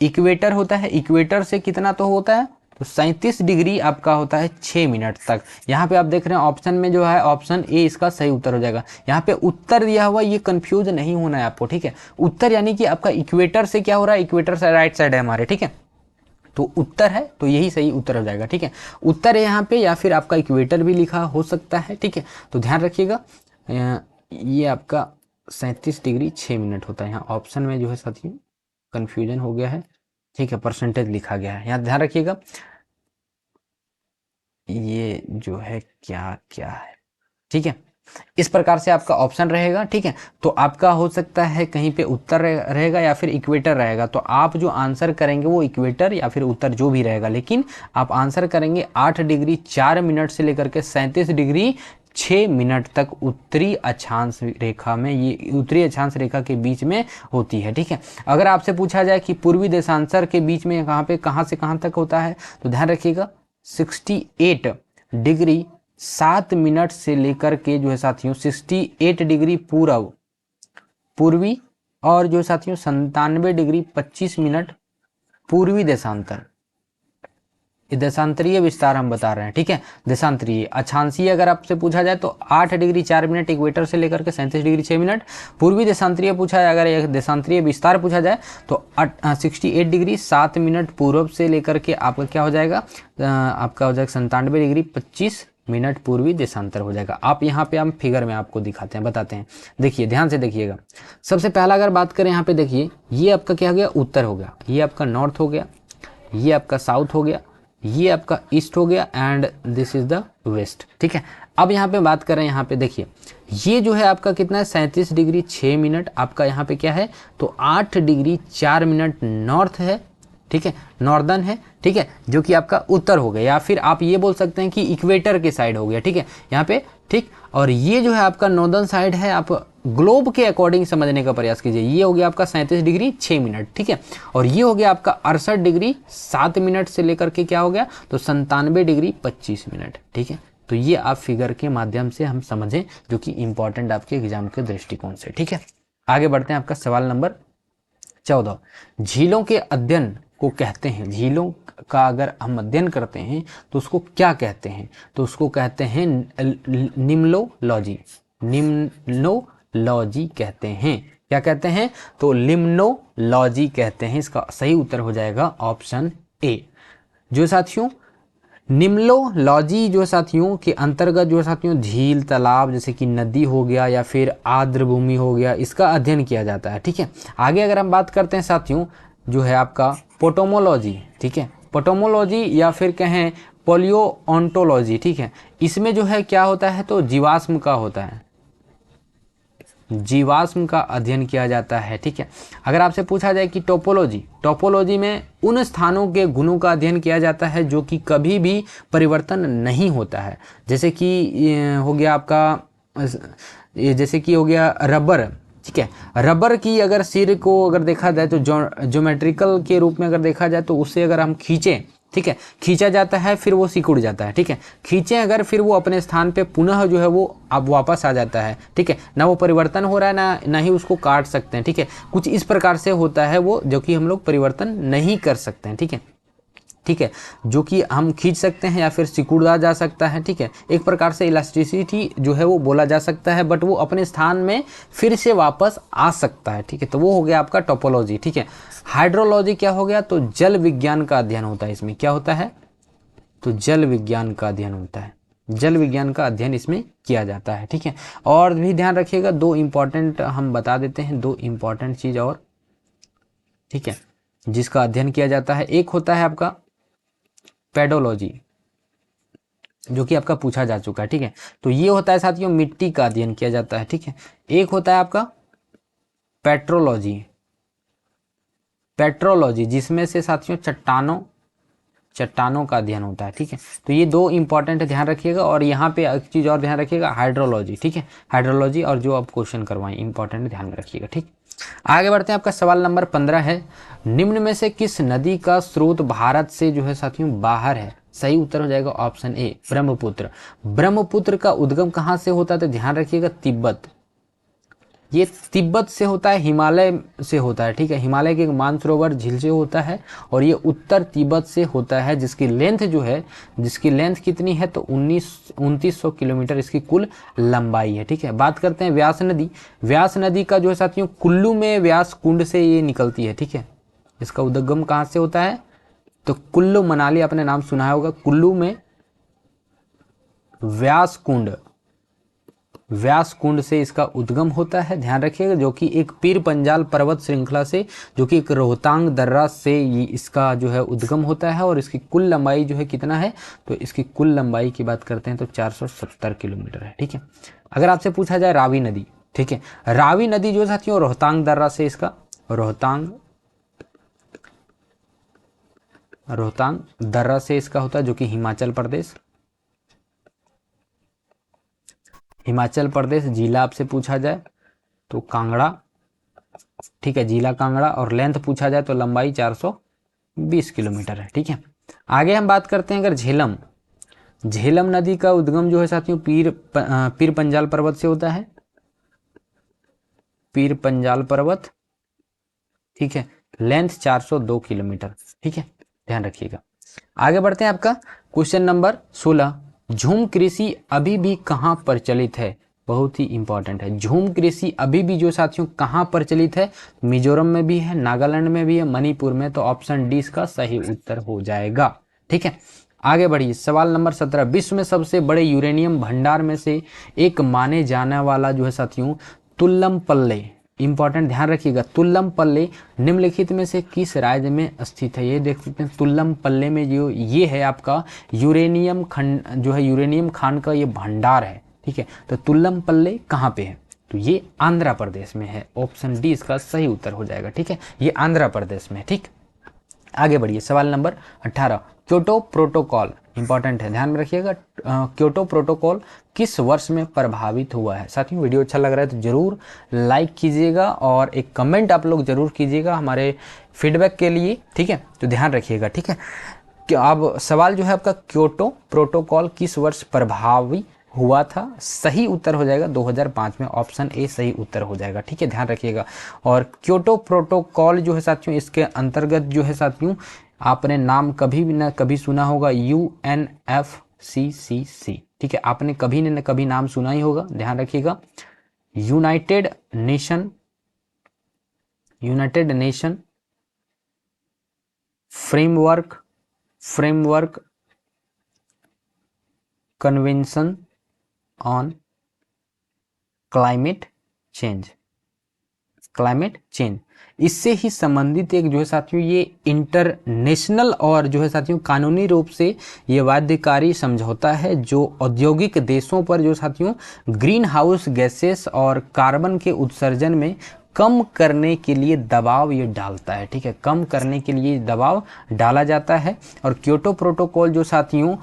इक्वेटर होता है, इक्वेटर से कितना तो होता है, तो 37 डिग्री आपका होता है 6 मिनट तक। यहाँ पे आप देख रहे हैं ऑप्शन में जो है ऑप्शन ए इसका सही उत्तर हो जाएगा। यहाँ पे उत्तर दिया हुआ, ये कंफ्यूज नहीं होना है आपको, ठीक है, उत्तर यानी कि आपका इक्वेटर से क्या हो रहा है, इक्वेटर से राइट साइड है हमारे, ठीक है, तो उत्तर है, तो यही सही उत्तर हो जाएगा, ठीक है, उत्तर है यहाँ पे, या फिर आपका इक्वेटर भी लिखा हो सकता है, ठीक है। तो ध्यान रखिएगा, ये आपका 37 डिग्री 6 मिनट होता है, यहाँ ऑप्शन में जो है साथियों कंफ्यूजन हो गया है, ठीक है, परसेंटेज लिखा गया है, यहाँ ध्यान रखिएगा, ये जो है क्या क्या है, ठीक है। इस प्रकार से आपका ऑप्शन रहेगा, ठीक है। तो आपका हो सकता है कहीं पे उत्तर रहेगा या फिर इक्वेटर रहेगा, तो आप जो आंसर करेंगे वो इक्वेटर या फिर उत्तर जो भी रहेगा, लेकिन आप आंसर करेंगे 8 डिग्री 4 मिनट से लेकर के 37 डिग्री 6 मिनट तक उत्तरी अक्षांश रेखा में, ये उत्तरी अक्षांश रेखा के बीच में होती है, ठीक है। अगर आपसे पूछा जाए कि पूर्वी देशांतर के बीच में कहाँ से कहाँ तक होता है, तो ध्यान रखिएगा 68 डिग्री 7 मिनट से लेकर के जो है साथियों 68 डिग्री पूर्वी और जो साथियों 97 डिग्री 25 मिनट पूर्वी देशांतर, देशांतरीय विस्तार हम बता रहे हैं, ठीक है। देशांतरीय अक्षांशीय अगर आपसे पूछा जाए तो 8 डिग्री 4 मिनट इक्वेटर से लेकर के 37 डिग्री 6 मिनट। पूर्वी देशांतरीय पूछा जाए, अगर देशांतरीय विस्तार पूछा जाए तो 68 डिग्री 7 मिनट पूर्व से लेकर के आपका क्या हो जाएगा, आपका हो जाएगा 97 डिग्री 25 मिनट पूर्वी देशांतर हो जाएगा। आप यहाँ पे हम फिगर में आपको दिखाते हैं, बताते हैं। देखिए ध्यान से देखिएगा। सबसे पहला अगर बात करें यहाँ पे, देखिए ये आपका क्या हो गया, उत्तर हो गया, ये आपका नॉर्थ हो गया, ये आपका साउथ हो गया, ये आपका ईस्ट हो गया and this is the west, ठीक है। अब यहाँ पे बात करें, यहाँ पे देखिए ये जो है आपका कितना है 37 डिग्री 6 मिनट आपका यहाँ पे क्या है, तो 8 डिग्री 4 मिनट नॉर्थ है, ठीक है, नॉर्दर्न है, ठीक है, जो कि आपका उत्तर हो गया, या फिर आप ये बोल सकते हैं कि इक्वेटर के साइड हो गया, ठीक है, यहाँ पे, ठीक। और ये जो है आपका नॉर्दर्न साइड है, आप ग्लोब के अकॉर्डिंग समझने का प्रयास कीजिए। ये हो गया आपका 37 डिग्री 6 मिनट, ठीक है, और ये हो गया आपका 68 डिग्री 7 मिनट से लेकर के क्या हो गया, तो 97 डिग्री 25 मिनट, ठीक है। तो ये आप फिगर के माध्यम से हम समझें, जो कि इंपॉर्टेंट आपके एग्जाम के दृष्टिकोण से, ठीक है। आगे बढ़ते हैं, आपका सवाल नंबर 14, झीलों के अध्ययन को कहते हैं, झीलों का अगर हम अध्ययन करते हैं तो उसको क्या कहते हैं, तो उसको कहते हैं निम्नोलॉजी, निम्नोलॉजी कहते हैं। क्या कहते हैं, तो लिम्नोलॉजी कहते हैं। इसका सही उत्तर हो जाएगा ऑप्शन ए। जो साथियों निम्नोलॉजी जो साथियों के अंतर्गत जो साथियों झील, तालाब जैसे कि नदी हो गया या फिर आर्द्र भूमि हो गया, इसका अध्ययन किया जाता है, ठीक है। आगे अगर हम बात करते हैं साथियों, जो है आपका पोटोमोलॉजी, ठीक है, पोटोमोलॉजी या फिर कहें पोलियोओंटोलॉजी, ठीक है। इसमें जो है क्या होता है, तो जीवाश्म का होता है, जीवाश्म का अध्ययन किया जाता है, ठीक है। अगर आपसे पूछा जाए कि टोपोलॉजी, टोपोलॉजी में उन स्थानों के गुणों का अध्ययन किया जाता है जो कि कभी भी परिवर्तन नहीं होता है, जैसे कि हो गया आपका, जैसे कि हो गया रबर, ठीक है। रबर की अगर सिर को अगर देखा जाए तो ज्योमेट्रिकल के रूप में अगर देखा जाए तो उससे अगर हम खींचें, ठीक है, खींचा जाता है फिर वो सिकुड़ जाता है, ठीक है। खींचे अगर फिर वो अपने स्थान पे पुनः जो है वो अब वापस आ जाता है, ठीक है, ना वो परिवर्तन हो रहा है ना ही उसको काट सकते हैं, ठीक है। कुछ इस प्रकार से होता है वो, जो कि हम लोग परिवर्तन नहीं कर सकते हैं, ठीक है, ठीक है, जो कि हम खींच सकते हैं या फिर सिकुड़ा जा सकता है, ठीक है। एक प्रकार से इलास्टिसिटी जो है वो बोला जा सकता है, बट वो अपने स्थान में फिर से वापस आ सकता है, ठीक है। तो वो हो गया आपका टोपोलॉजी, ठीक है। हाइड्रोलॉजी क्या हो गया, तो जल विज्ञान का अध्ययन होता है, इसमें क्या होता है, तो जल विज्ञान का अध्ययन होता है, जल विज्ञान का अध्ययन इसमें किया जाता है, ठीक है। और भी ध्यान रखिएगा, दो इंपॉर्टेंट हम बता देते हैं, दो इंपॉर्टेंट चीज और, ठीक है, जिसका अध्ययन किया जाता है। एक होता है आपका पेडोलॉजी, जो कि आपका पूछा जा चुका है, ठीक है। तो ये होता है साथियों मिट्टी का अध्ययन किया जाता है, ठीक है। एक होता है आपका पेट्रोलॉजी, पेट्रोलॉजी जिसमें से साथियों चट्टानों का अध्ययन होता है, ठीक है। तो ये दो इंपॉर्टेंट ध्यान रखिएगा। और यहाँ पे एक चीज और ध्यान रखिएगा, हाइड्रोलॉजी, ठीक है, हाइड्रोलॉजी और जो आप क्वेश्चन करवाएं इंपॉर्टेंट ध्यान में रखिएगा, ठीक। आगे बढ़ते हैं, आपका सवाल नंबर 15 है, निम्न में से किस नदी का स्रोत भारत से जो है साथियों बाहर है। सही उत्तर हो जाएगा ऑप्शन ए ब्रह्मपुत्र। ब्रह्मपुत्र का उद्गम कहाँ से होता है, तो ध्यान रखिएगा तिब्बत, ये तिब्बत से होता है, हिमालय से होता है, ठीक है। हिमालय के मानसरोवर झील से होता है और ये उत्तर तिब्बत से होता है, जिसकी लेंथ जो है, जिसकी लेंथ कितनी है, तो 2900 किलोमीटर इसकी कुल लंबाई है, ठीक है। बात करते हैं व्यास नदी। व्यास नदी का जो है साथियों कुल्लू में व्यास कुंड से ये निकलती है, ठीक है। इसका उद्गम कहाँ से होता है, तो कुल्लू मनाली आपने नाम सुना होगा, कुल्लू में व्यास कुंड से इसका उद्गम होता है, ध्यान रखिएगा, जो कि एक पीर पंजाल पर्वत श्रृंखला से, जो कि एक रोहतांग दर्रा से ये इसका जो है उद्गम होता है। और इसकी कुल लंबाई जो है कितना है, तो इसकी कुल लंबाई की बात करते हैं तो 470 किलोमीटर है, ठीक है। अगर आपसे पूछा जाए रावी नदी, ठीक है, रावी नदी जो साथियों रोहतांग दर्रा से इसका रोहतांग दर्रा से इसका होता है, जो कि हिमाचल प्रदेश जिला आपसे पूछा जाए तो कांगड़ा, ठीक है, जिला कांगड़ा। और लेंथ पूछा जाए तो लंबाई 420 किलोमीटर है, ठीक है। आगे हम बात करते हैं अगर झेलम नदी का उद्गम जो है साथियों पीर पंजाल पर्वत से होता है, पीर पंजाल पर्वत, ठीक है, लेंथ 402 किलोमीटर, ठीक है, ध्यान रखिएगा। आगे बढ़ते हैं आपका क्वेश्चन नंबर 16, झूम कृषि अभी भी कहाँ प्रचलित है? बहुत ही इंपॉर्टेंट है। झूम कृषि अभी भी जो साथियों कहाँ प्रचलित है? मिजोरम में भी है, नागालैंड में भी है, मणिपुर में। तो ऑप्शन डी इसका सही उत्तर हो जाएगा, ठीक है। आगे बढ़िए, सवाल नंबर 17, विश्व में सबसे बड़े यूरेनियम भंडार में से एक माने जाने वाला जो है साथियों तुल्लमपल्ले, इंपॉर्टेंट ध्यान रखिएगा, तुल्लमपल्ले निम्नलिखित में से किस राज्य में स्थित है? ये देख सकते हैं तुल्लमपल्ले में जो ये है आपका यूरेनियम खंड जो है, यूरेनियम खान का ये भंडार है, ठीक है। तो तुल्लमपल्ले कहाँ पे है? तो ये आंध्र प्रदेश में है। ऑप्शन डी इसका सही उत्तर हो जाएगा, ठीक है, ये आंध्र प्रदेश में है, ठीक। आगे बढ़िए, सवाल नंबर 18, क्योटो प्रोटोकॉल इंपॉर्टेंट है, ध्यान में रखिएगा। क्योटो प्रोटोकॉल किस वर्ष में प्रभावित हुआ है? साथियों वीडियो अच्छा लग रहा है तो जरूर लाइक कीजिएगा और एक कमेंट आप लोग जरूर कीजिएगा हमारे फीडबैक के लिए, ठीक है। तो ध्यान रखिएगा, ठीक है। अब सवाल जो है आपका, क्योटो प्रोटोकॉल किस वर्ष प्रभावी हुआ था? सही उत्तर हो जाएगा 2005 में, ऑप्शन ए सही उत्तर हो जाएगा, ठीक है, ध्यान रखिएगा। और क्योटो प्रोटोकॉल जो है साथियों, इसके अंतर्गत जो है साथियों आपने नाम कभी भी ना कभी सुना होगा UNFCCC, ठीक है, आपने कभी न कभी नाम सुना ही होगा, ध्यान रखिएगा। United nation framework convention on climate change, इससे ही संबंधित एक जो है साथियों ये इंटरनेशनल और जो है साथियों कानूनी रूप से ये बाध्यकारी समझौता है, जो औद्योगिक देशों पर जो साथियों ग्रीन हाउस गैसेस और कार्बन के उत्सर्जन में कम करने के लिए दबाव ये डालता है, ठीक है, कम करने के लिए दबाव डाला जाता है। और क्योटो प्रोटोकॉल जो साथियों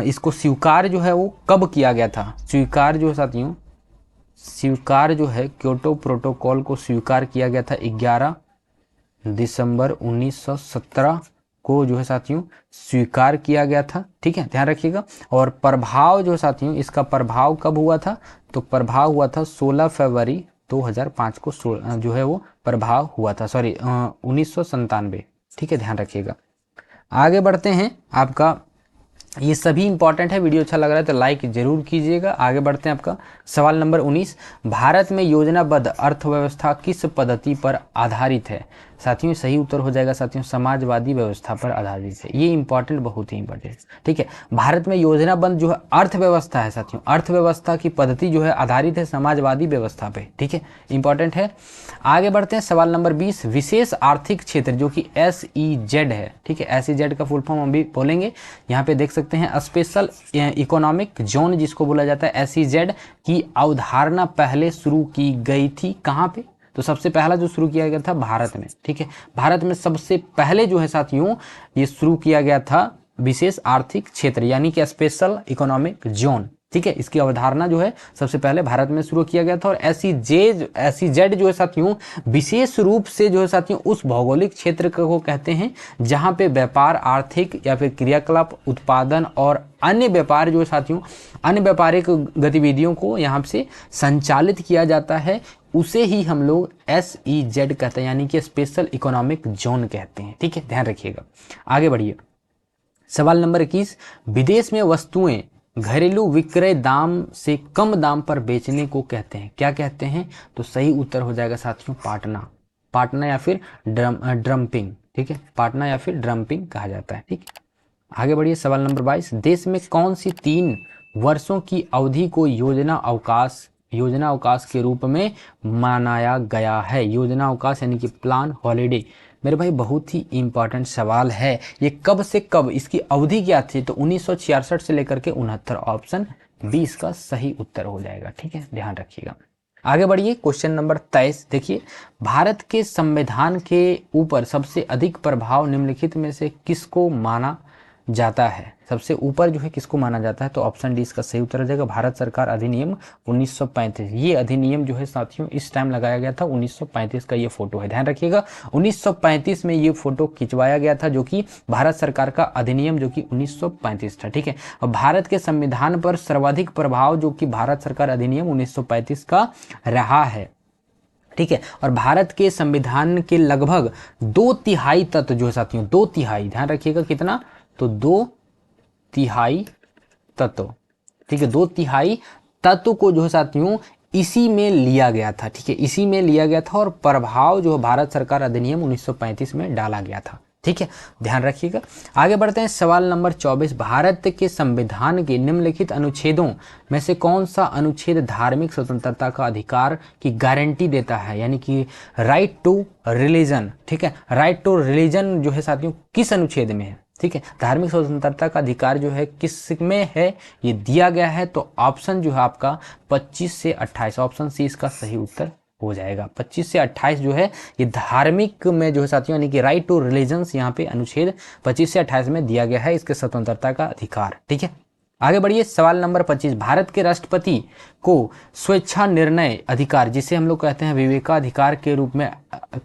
इसको स्वीकार जो है वो कब किया गया था? स्वीकार जो है क्योटो प्रोटोकॉल को स्वीकार किया गया था 11 दिसंबर 1917 को जो है साथियों स्वीकार किया गया था, ठीक है, ध्यान रखिएगा। और प्रभाव जो साथियों इसका प्रभाव कब हुआ था? तो प्रभाव हुआ था 16 फरवरी 2005 को जो है वो प्रभाव हुआ था, 1997, ठीक है, ध्यान रखिएगा। आगे बढ़ते हैं, आपका ये सभी इंपॉर्टेंट है। वीडियो अच्छा लग रहा है तो लाइक जरूर कीजिएगा। आगे बढ़ते हैं, आपका सवाल नंबर 19, भारत में योजनाबद्ध अर्थव्यवस्था किस पद्धति पर आधारित है? साथियों सही उत्तर हो जाएगा साथियों समाजवादी व्यवस्था पर आधारित है। ये इंपॉर्टेंट, बहुत ही इंपॉर्टेंट, ठीक है। भारत में योजनाबद्ध जो है अर्थव्यवस्था है साथियों, अर्थव्यवस्था की पद्धति जो है आधारित है समाजवादी व्यवस्था पे, ठीक है, इंपॉर्टेंट है। आगे बढ़ते हैं, सवाल नंबर 20, विशेष आर्थिक क्षेत्र जो कि SEZ है, ठीक है, SEZ का फुल फॉर्म हम भी बोलेंगे, यहाँ पे देख सकते हैं स्पेशल इकोनॉमिक जोन जिसको बोला जाता है, SEZ की अवधारणा पहले शुरू की गई थी कहाँ पे? तो सबसे पहला जो शुरू किया गया था भारत में, ठीक है, भारत में सबसे पहले जो है साथियों ये शुरू किया गया था विशेष आर्थिक क्षेत्र यानी कि स्पेशल इकोनॉमिक जोन, ठीक है, इसकी अवधारणा जो है सबसे पहले भारत में शुरू किया गया था। और SEZ जो है साथियों विशेष रूप से जो है साथियों उस भौगोलिक क्षेत्र को कहते हैं जहां पे व्यापार, आर्थिक या फिर क्रियाकलाप, उत्पादन और अन्य व्यापार जो है साथियों अन्य व्यापारिक गतिविधियों को यहाँ से संचालित किया जाता है, उसे ही हम लोग SEZ कहते हैं यानी कि स्पेशल इकोनॉमिक जोन कहते हैं, ठीक है, ध्यान रखिएगा। आगे बढ़िए, सवाल नंबर 21, विदेश में वस्तुएं घरेलू विक्रय दाम से कम दाम पर बेचने को कहते हैं, क्या कहते हैं? तो सही उत्तर हो जाएगा साथियों पाटना या फिर ड्रम्पिंग, ठीक है, पाटना या फिर ड्रम्पिंग कहा जाता है, ठीक है। आगे बढ़िए, सवाल नंबर 22, देश में कौन सी 3 वर्षों की अवधि को योजना अवकाश के रूप में मनाया गया है? योजना अवकाश यानी कि प्लान हॉलीडे, मेरे भाई बहुत ही इंपॉर्टेंट सवाल है। ये कब से कब, इसकी अवधि क्या थी? तो 1966 से लेकर के 69, ऑप्शन बी इसका सही उत्तर हो जाएगा। ठीक है, ध्यान रखिएगा। आगे बढ़िए, क्वेश्चन नंबर 23 देखिए, भारत के संविधान के ऊपर सबसे अधिक प्रभाव निम्नलिखित में से किसको माना जाता है? सबसे ऊपर जो है किसको माना जाता है? तो ऑप्शन डी इसका सही उत्तर हो जाएगा, भारत सरकार अधिनियम 1935। ये अधिनियम जो है साथियों इस टाइम लगाया गया था, 1935 का ये फोटो है, ध्यान रखिएगा। 1935 में ये फोटो खिंचवाया गया था, जो कि भारत सरकार का अधिनियम जो कि 1935 था। ठीक है, और भारत के संविधान पर सर्वाधिक प्रभाव जो कि भारत सरकार अधिनियम 1935 का रहा है। ठीक है, और भारत के संविधान के लगभग 2/3 तत्व जो है साथियों, 2/3, ध्यान रखिएगा कितना, तो 2/3 तत्व, ठीक है, 2/3 तत्व को जो है साथियों इसी में लिया गया था। ठीक है, इसी में लिया गया था और प्रभाव जो भारत सरकार अधिनियम 1935 में डाला गया था। ठीक है, ध्यान रखिएगा। आगे बढ़ते हैं, सवाल नंबर 24, भारत के संविधान के निम्नलिखित अनुच्छेदों में से कौन सा अनुच्छेद धार्मिक स्वतंत्रता का अधिकार की गारंटी देता है? यानी कि राइट टू रिलीजन। ठीक है, राइट टू रिलीजन जो है साथियों किस अनुच्छेद में है? ठीक है, धार्मिक स्वतंत्रता का अधिकार जो है किस में है ये दिया गया है? तो ऑप्शन जो है आपका 25 से 28, ऑप्शन सी इसका सही उत्तर हो जाएगा। 25 से 28 जो है ये धार्मिक में जो है साथियों, यानी कि राइट टू रिलीजन्स यहाँ पे अनुच्छेद 25 से 28 में दिया गया है इसके स्वतंत्रता का अधिकार। ठीक है, आगे बढ़िए, सवाल नंबर 25, भारत के राष्ट्रपति को स्वेच्छा निर्णय अधिकार, जिसे हम लोग कहते हैं विवेकाधिकार के रूप में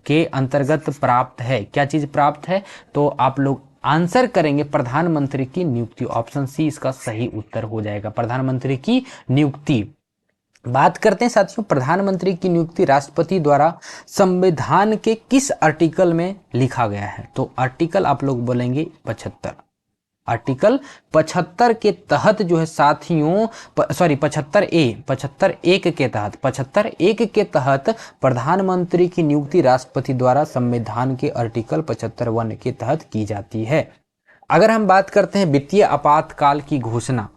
के अंतर्गत प्राप्त है। क्या चीज प्राप्त है? तो आप लोग आंसर करेंगे प्रधानमंत्री की नियुक्ति, ऑप्शन सी इसका सही उत्तर हो जाएगा, प्रधानमंत्री की नियुक्ति। बात करते हैं साथियों, प्रधानमंत्री की नियुक्ति राष्ट्रपति द्वारा संविधान के किस आर्टिकल में लिखा गया है? तो आर्टिकल आप लोग बोलेंगे 75, आर्टिकल 75 के तहत जो है साथियों, सॉरी 75 के तहत, 75 के तहत प्रधानमंत्री की नियुक्ति राष्ट्रपति द्वारा संविधान के आर्टिकल 75 के तहत की जाती है। अगर हम बात करते हैं वित्तीय आपातकाल की घोषणा,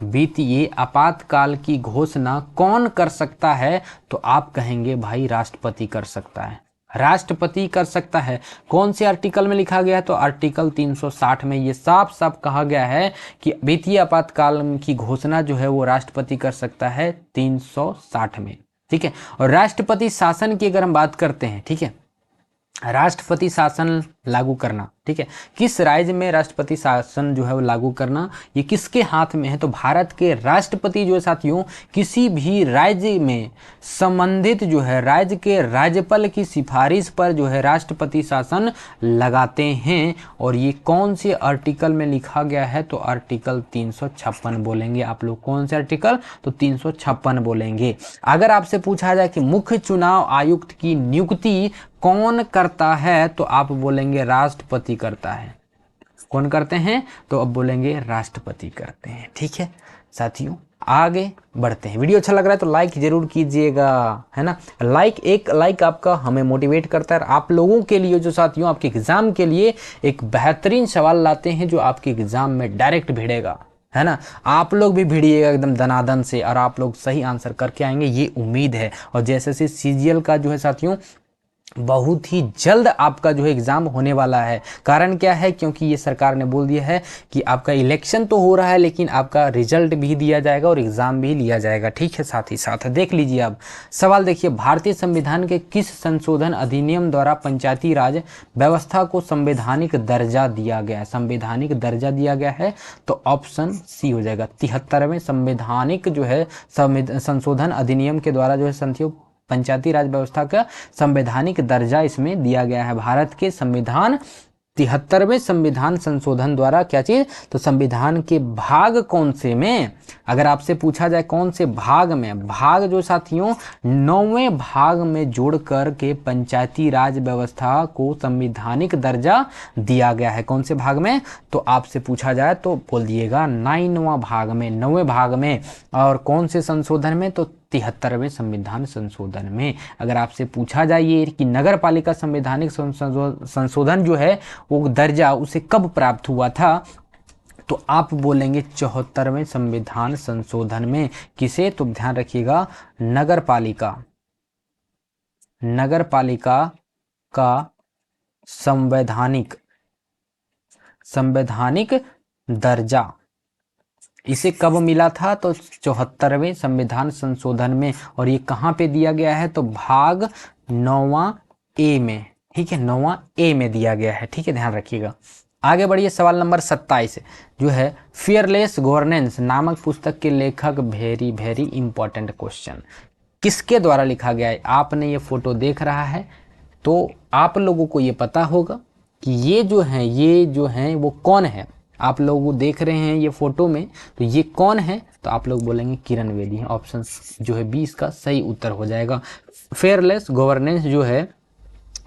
वित्तीय आपातकाल की घोषणा कौन कर सकता है? तो आप कहेंगे भाई राष्ट्रपति कर सकता है, राष्ट्रपति कर सकता है। कौन से आर्टिकल में लिखा गया है? तो आर्टिकल 360 में ये साफ साफ कहा गया है कि वित्तीय आपातकाल की घोषणा जो है वो राष्ट्रपति कर सकता है, 360 में। ठीक है, और राष्ट्रपति शासन की अगर हम बात करते हैं, ठीक है, राष्ट्रपति शासन लागू करना, ठीक है, किस राज्य में राष्ट्रपति शासन जो है वो लागू करना, ये किसके हाथ में है? तो भारत के राष्ट्रपति जो है साथियों किसी भी राज्य में संबंधित जो है राज्य के राज्यपाल की सिफारिश पर जो है राष्ट्रपति शासन लगाते हैं। और ये कौन से आर्टिकल में लिखा गया है? तो आर्टिकल 356 बोलेंगे आप लोग। कौन से आर्टिकल? तो 356 बोलेंगे। अगर आपसे पूछा जाए कि मुख्य चुनाव आयुक्त की नियुक्ति कौन करता है? तो आप बोलेंगे राष्ट्रपति करता है। कौन करते हैं? तो अब बोलेंगे राष्ट्रपति करते हैं। ठीक है साथियों, आगे बढ़ते हैं। वीडियो अच्छा लग रहा है तो लाइक जरूर कीजिएगा, है ना। एक लाइक आपका हमें मोटिवेट करता है। आप लोगों के लिए जो साथियों आपके एग्जाम के लिए एक बेहतरीन सवाल लाते हैं जो आपके एग्जाम में डायरेक्ट भिड़ेगा, है ना। आप लोग भी भिड़िएगा एकदम दनादन से और आप लोग सही आंसर करके आएंगे, ये उम्मीद है। और जैसे से सीजीएल का जो है साथियों बहुत ही जल्द आपका जो है एग्जाम होने वाला है। कारण क्या है? क्योंकि ये सरकार ने बोल दिया है कि आपका इलेक्शन तो हो रहा है लेकिन आपका रिजल्ट भी दिया जाएगा और एग्जाम भी लिया जाएगा। ठीक है, साथ ही साथ देख लीजिए अब सवाल देखिए, भारतीय संविधान के किस संशोधन अधिनियम द्वारा पंचायती राज व्यवस्था को संवैधानिक दर्जा दिया गया है? संवैधानिक दर्जा दिया गया है तो ऑप्शन सी हो जाएगा। 73वें संवैधानिक जो है संशोधन अधिनियम के द्वारा जो है साथियों पंचायती राज व्यवस्था का संवैधानिक दर्जा इसमें दिया गया है। भारत के संविधान 73वें संविधान संशोधन द्वारा क्या चीज? तो संविधान के भाग कौन से में? अगर आपसे पूछा जाए कौन से भाग में, भाग जो साथियों 9वें भाग में जोड़ कर के पंचायती राज व्यवस्था को संवैधानिक दर्जा दिया गया है। कौन से भाग में? तो आपसे पूछा जाए तो बोल दिएगा 9वां भाग में, 9वें भाग में। और कौन से संशोधन में? तो 73वें संविधान संशोधन में। अगर आपसे पूछा जाए ये कि नगर पालिका संवैधानिक संशोधन जो है वो दर्जा उसे कब प्राप्त हुआ था? तो आप बोलेंगे 74वें संविधान संशोधन में। किसे? तो ध्यान रखिएगा, नगर पालिका का संवैधानिक दर्जा इसे कब मिला था? तो 74वें संविधान संशोधन में। और ये कहाँ पे दिया गया है? तो भाग 9वां ए में, ठीक है, 9वां ए में दिया गया है, ठीक है, ध्यान रखिएगा। आगे बढ़िए, सवाल नंबर 27 जो है फियरलेस गवर्नेंस नामक पुस्तक के लेखक, वेरी वेरी इंपॉर्टेंट क्वेश्चन, किसके द्वारा लिखा गया है? आपने ये फोटो देख रहा है तो आप लोगों को ये पता होगा कि ये जो हैं वो कौन है। आप लोग देख रहे हैं ये फोटो में, तो ये कौन है? तो आप लोग बोलेंगे किरण बेदी है। ऑप्शन जो है 20 का सही उत्तर हो जाएगा। फेयरलेस गवर्नेंस जो है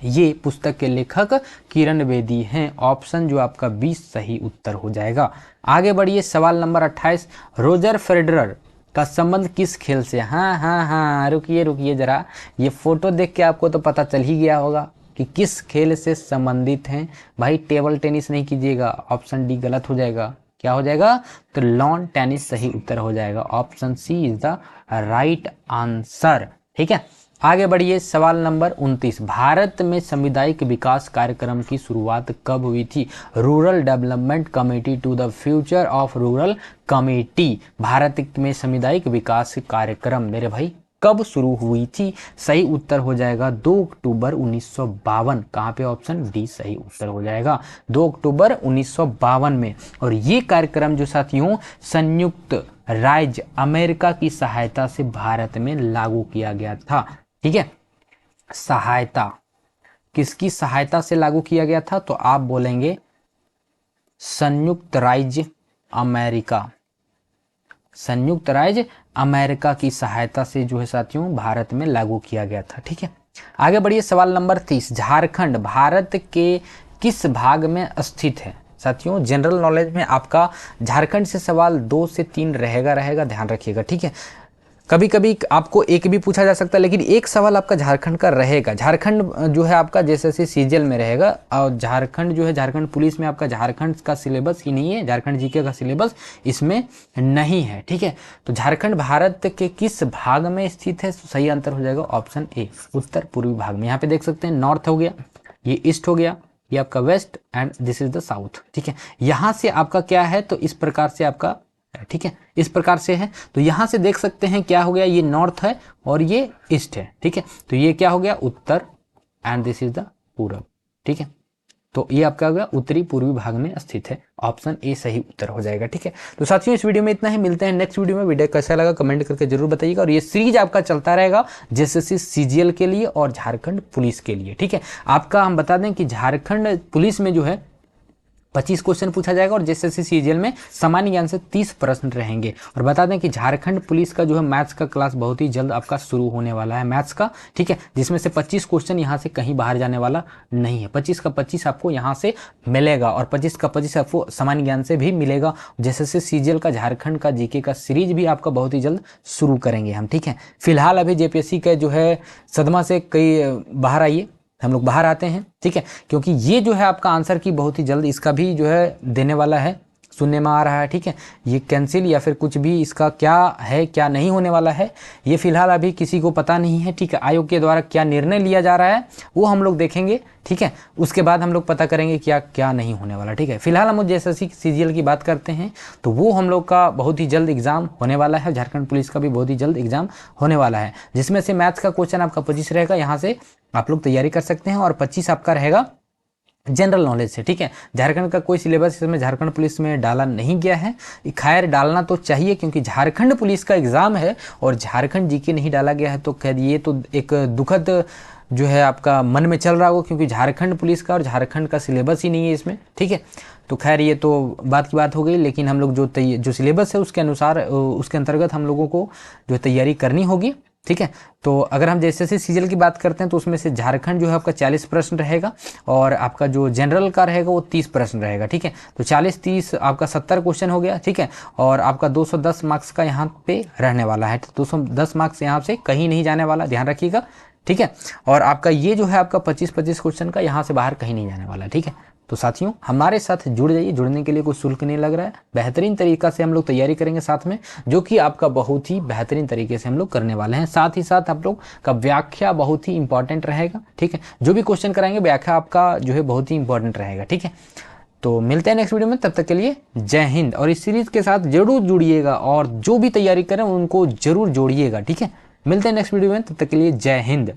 ये पुस्तक के लेखक किरण बेदी हैं। ऑप्शन जो आपका 20 सही उत्तर हो जाएगा। आगे बढ़िए, सवाल नंबर 28, रोजर फेडरर का संबंध किस खेल से? हाँ, रुकिए जरा, ये फोटो देख के आपको तो पता चल ही गया होगा कि किस खेल से संबंधित हैं। भाई टेबल टेनिस नहीं कीजिएगा, ऑप्शन डी गलत हो जाएगा। क्या हो जाएगा? तो लॉन टेनिस सही उत्तर हो जाएगा। Option C is the right answer, ठीक है। आगे बढ़िए, सवाल नंबर 29, भारत में सामुदायिक विकास कार्यक्रम की शुरुआत कब हुई थी? Rural development committee to the future of rural committee, Bharat में सामुदायिक विकास कार्यक्रम मेरे भाई कब शुरू हुई थी? सही उत्तर हो जाएगा 2 अक्टूबर 1952। कहाँ पे? ऑप्शन डी सही उत्तर हो जाएगा, 2 अक्टूबर 1952 में। और ये कार्यक्रम जो साथियों संयुक्त राज्य अमेरिका की सहायता से भारत में लागू किया गया था, ठीक है। सहायता, किसकी सहायता से लागू किया गया था? तो आप बोलेंगे संयुक्त राज्य अमेरिका, संयुक्त राज्य अमेरिका की सहायता से जो है साथियों भारत में लागू किया गया था, ठीक है। आगे बढ़िए, सवाल नंबर 30, झारखंड भारत के किस भाग में स्थित है? साथियों जनरल नॉलेज में आपका झारखंड से सवाल 2 से 3 रहेगा, ध्यान रखिएगा, ठीक है। कभी कभी आपको एक भी पूछा जा सकता है, लेकिन एक सवाल आपका झारखंड का रहेगा। झारखंड जो है आपका जैसे सीजीएल में रहेगा, और झारखंड जो है झारखंड पुलिस में आपका झारखंड का सिलेबस ही नहीं है, झारखंड जीके का सिलेबस इसमें नहीं है, ठीक है। तो झारखंड भारत के किस भाग में स्थित है? सही आंसर हो जाएगा ऑप्शन ए, उत्तर पूर्वी भाग में। यहाँ पे देख सकते हैं नॉर्थ हो गया, ये ईस्ट हो गया, ये आपका west, and this is the south, ठीक है। यहाँ से आपका क्या है? तो इस प्रकार से आपका, ठीक है, इस प्रकार से है। तो यहां से देख सकते हैं क्या हो गया, ये नॉर्थ है और ये ईस्ट है, ठीक है। तो ये क्या हो गया? उत्तर, एंड दिस इज द पूरब, ठीक है। तो ये आपका हो गया उत्तरी पूर्वी भाग में स्थित है। ऑप्शन ए सही उत्तर हो जाएगा, ठीक है। तो साथियों इस वीडियो में इतना ही, मिलते हैं नेक्स्ट वीडियो में। वीडियो कैसा लगा कमेंट करके जरूर बताइएगा। और ये सीरीज आपका चलता रहेगा जेएसएससी सीजीएल के लिए और झारखंड पुलिस के लिए, ठीक है। आपका हम बता दें कि झारखंड पुलिस में जो है 25 क्वेश्चन पूछा जाएगा और जेएसएससी सीजीएल में सामान्य ज्ञान से 30 प्रश्न रहेंगे। और बता दें कि झारखंड पुलिस का जो है मैथ्स का क्लास बहुत ही जल्द आपका शुरू होने वाला है, मैथ्स का, ठीक है, जिसमें से 25 क्वेश्चन यहाँ से कहीं बाहर जाने वाला नहीं है। 25 का 25 आपको यहाँ से मिलेगा और 25 का 25 आपको सामान्य ज्ञान से भी मिलेगा। जेएसएससी सीजीएल का झारखंड का जीके का सीरीज भी आपका बहुत ही जल्द शुरू करेंगे हम, ठीक है। फिलहाल अभी जेपीएससी का जो है सदमा से कई बाहर आइए, हम लोग बाहर आते हैं, ठीक है, क्योंकि ये जो है आपका आंसर की बहुत ही जल्द इसका भी जो है देने वाला है, सुनने में आ रहा है, ठीक है। ये कैंसिल या फिर कुछ भी इसका क्या है क्या नहीं होने वाला है, ये फिलहाल अभी किसी को पता नहीं है, ठीक है। आयोग के द्वारा क्या निर्णय लिया जा रहा है वो हम लोग देखेंगे, ठीक है। उसके बाद हम लोग पता करेंगे क्या क्या नहीं होने वाला, ठीक है। फिलहाल हम जेएसएससी सीजीएल की बात करते हैं तो वो हम लोग का बहुत ही जल्द एग्जाम होने वाला है। झारखंड पुलिस का भी बहुत ही जल्द एग्जाम होने वाला है, जिसमें से मैथ्स का क्वेश्चन आपका 25 रहेगा, यहाँ से आप लोग तैयारी कर सकते हैं। और 25 आपका रहेगा जनरल नॉलेज से, ठीक है। झारखंड का कोई सिलेबस इसमें झारखंड पुलिस में डाला नहीं गया है, खैर डालना तो चाहिए क्योंकि झारखंड पुलिस का एग्जाम है और झारखंड जीके नहीं डाला गया है। तो खैर ये तो एक दुखद जो है आपका मन में चल रहा होगा, क्योंकि झारखंड पुलिस का और झारखंड का सिलेबस ही नहीं है इसमें, ठीक है। तो खैर ये तो बात की बात हो गई, लेकिन हम लोग जो सिलेबस है उसके अनुसार उसके अंतर्गत हम लोगों को जो तैयारी करनी होगी, ठीक है। तो अगर हम जेएसएससी सीजीएल की बात करते हैं तो उसमें से झारखंड जो है आपका 40 प्रश्न रहेगा और आपका जो जनरल का रहेगा वो 30 प्रश्न रहेगा, ठीक है। तो 40-30 आपका 70 क्वेश्चन हो गया, ठीक है। और आपका 210 मार्क्स का यहाँ पे रहने वाला है, तो 210 मार्क्स यहाँ से कहीं नहीं जाने वाला, ध्यान रखिएगा, ठीक है। और आपका ये जो है आपका 25-25 क्वेश्चन का यहाँ से बाहर कहीं नहीं जाने वाला, ठीक है। तो साथियों हमारे साथ जुड़ जाइए, जुड़ने के लिए कोई शुल्क नहीं लग रहा है, बेहतरीन तरीका से हम लोग तैयारी करेंगे साथ में, जो कि आपका बहुत ही बेहतरीन तरीके से हम लोग करने वाले हैं। साथ ही साथ आप लोग का व्याख्या बहुत ही इंपॉर्टेंट रहेगा, ठीक है। जो भी क्वेश्चन कराएंगे व्याख्या आपका जो है बहुत ही इंपॉर्टेंट रहेगा, ठीक है। तो मिलते हैं नेक्स्ट वीडियो में, तब तक के लिए जय हिंद। और इस सीरीज के साथ जरूर जुड़िएगा और जो भी तैयारी करें उनको जरूर जोड़िएगा, ठीक है। मिलते हैं नेक्स्ट वीडियो में, तब तक के लिए जय हिंद।